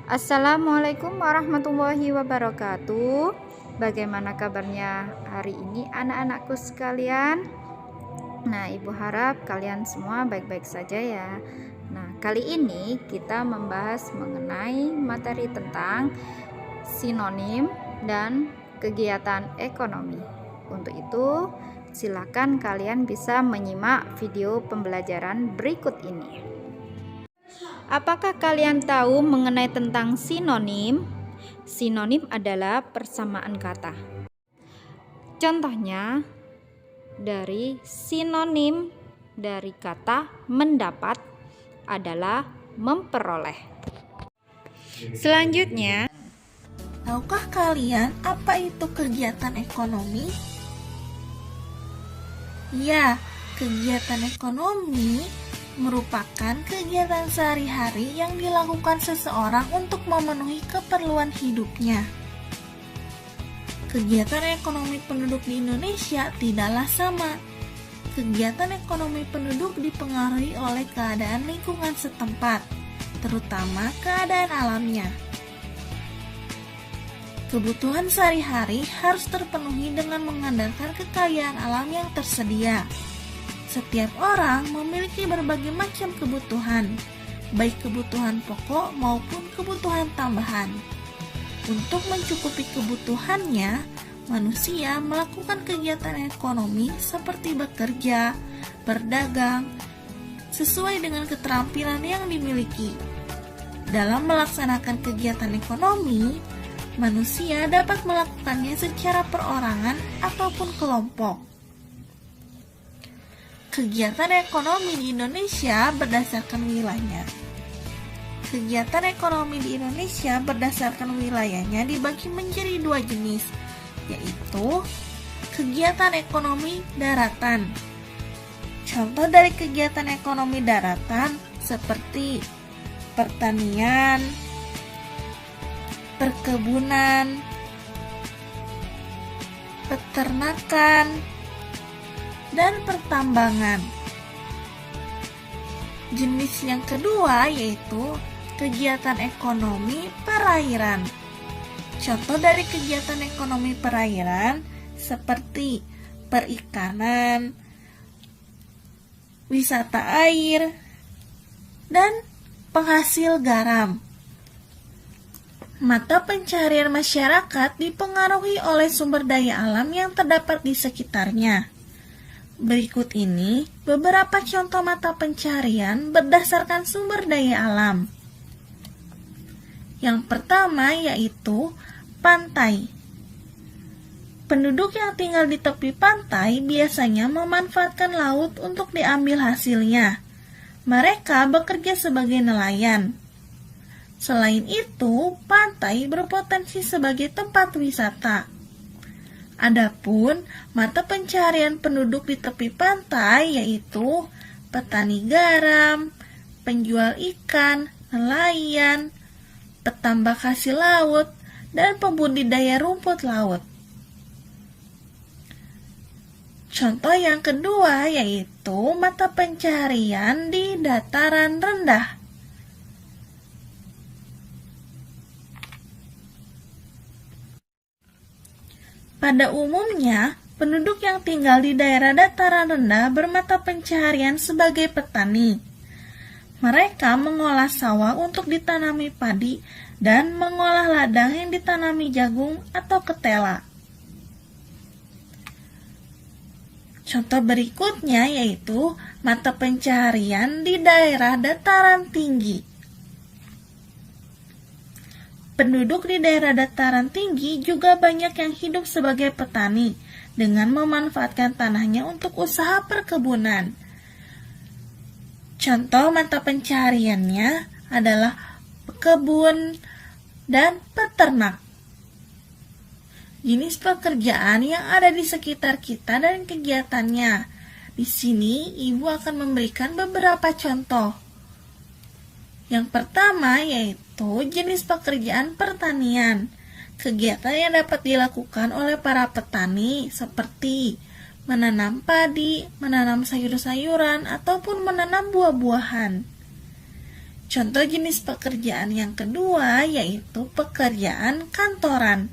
Assalamualaikum warahmatullahi wabarakatuh. Bagaimana kabarnya hari ini anak-anakku sekalian? Nah, Ibu harap kalian semua baik-baik saja ya. Nah, kali ini kita membahas mengenai materi tentang sinonim dan kegiatan ekonomi. Untuk itu, silakan kalian bisa menyimak video pembelajaran berikut ini. Apakah kalian tahu mengenai tentang sinonim? Sinonim adalah persamaan kata. Contohnya, dari sinonim dari kata mendapat adalah memperoleh. Selanjutnya, tahukah kalian apa itu kegiatan ekonomi? Ya, kegiatan ekonomi merupakan kegiatan sehari-hari yang dilakukan seseorang untuk memenuhi keperluan hidupnya. Kegiatan ekonomi penduduk di Indonesia tidaklah sama. Kegiatan ekonomi penduduk dipengaruhi oleh keadaan lingkungan setempat, terutama keadaan alamnya. Kebutuhan sehari-hari harus terpenuhi dengan mengandalkan kekayaan alam yang tersedia. Setiap orang memiliki berbagai macam kebutuhan, baik kebutuhan pokok maupun kebutuhan tambahan. Untuk mencukupi kebutuhannya, manusia melakukan kegiatan ekonomi seperti bekerja, berdagang, sesuai dengan keterampilan yang dimiliki. Dalam melaksanakan kegiatan ekonomi, manusia dapat melakukannya secara perorangan ataupun kelompok. Kegiatan ekonomi di Indonesia berdasarkan wilayahnya. Kegiatan ekonomi di Indonesia berdasarkan wilayahnya dibagi menjadi dua jenis, yaitu kegiatan ekonomi daratan. Contoh dari kegiatan ekonomi daratan seperti pertanian, perkebunan, peternakan, dan pertambangan. Jenis yang kedua yaitu kegiatan ekonomi perairan. Contoh dari kegiatan ekonomi perairan seperti perikanan, wisata air, dan penghasil garam. Mata pencaharian masyarakat dipengaruhi oleh sumber daya alam yang terdapat di sekitarnya. Berikut ini beberapa contoh mata pencaharian berdasarkan sumber daya alam. Yang pertama yaitu pantai. Penduduk yang tinggal di tepi pantai biasanya memanfaatkan laut untuk diambil hasilnya. Mereka bekerja sebagai nelayan. Selain itu, pantai berpotensi sebagai tempat wisata. Adapun mata pencaharian penduduk di tepi pantai yaitu petani garam, penjual ikan, nelayan, petambak hasil laut, dan pembudidaya rumput laut. Contoh yang kedua yaitu mata pencaharian di dataran rendah. Pada umumnya, penduduk yang tinggal di daerah dataran rendah bermata pencaharian sebagai petani. Mereka mengolah sawah untuk ditanami padi dan mengolah ladang yang ditanami jagung atau ketela. Contoh berikutnya yaitu mata pencaharian di daerah dataran tinggi. Penduduk di daerah dataran tinggi juga banyak yang hidup sebagai petani dengan memanfaatkan tanahnya untuk usaha perkebunan. Contoh mata pencahariannya adalah pekebun dan peternak. Jenis pekerjaan yang ada di sekitar kita dan kegiatannya. Di sini Ibu akan memberikan beberapa contoh. Yang pertama yaitu jenis pekerjaan pertanian. Kegiatan yang dapat dilakukan oleh para petani seperti menanam padi, menanam sayur-sayuran, ataupun menanam buah-buahan. Contoh jenis pekerjaan yang kedua yaitu pekerjaan kantoran.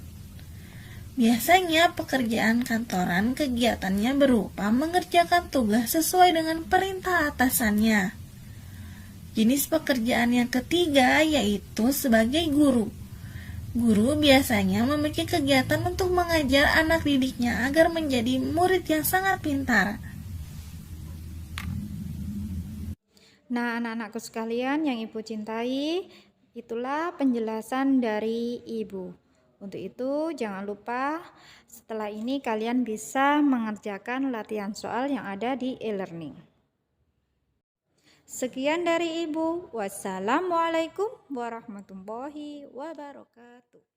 Biasanya pekerjaan kantoran kegiatannya berupa mengerjakan tugas sesuai dengan perintah atasannya. Jenis pekerjaan yang ketiga yaitu sebagai guru. Guru biasanya memiliki kegiatan untuk mengajar anak didiknya agar menjadi murid yang sangat pintar. Nah, anak-anakku sekalian yang Ibu cintai, itulah penjelasan dari Ibu. Untuk itu, jangan lupa setelah ini kalian bisa mengerjakan latihan soal yang ada di e-learning. Sekian dari Ibu. Wassalamualaikum warahmatullahi wabarakatuh.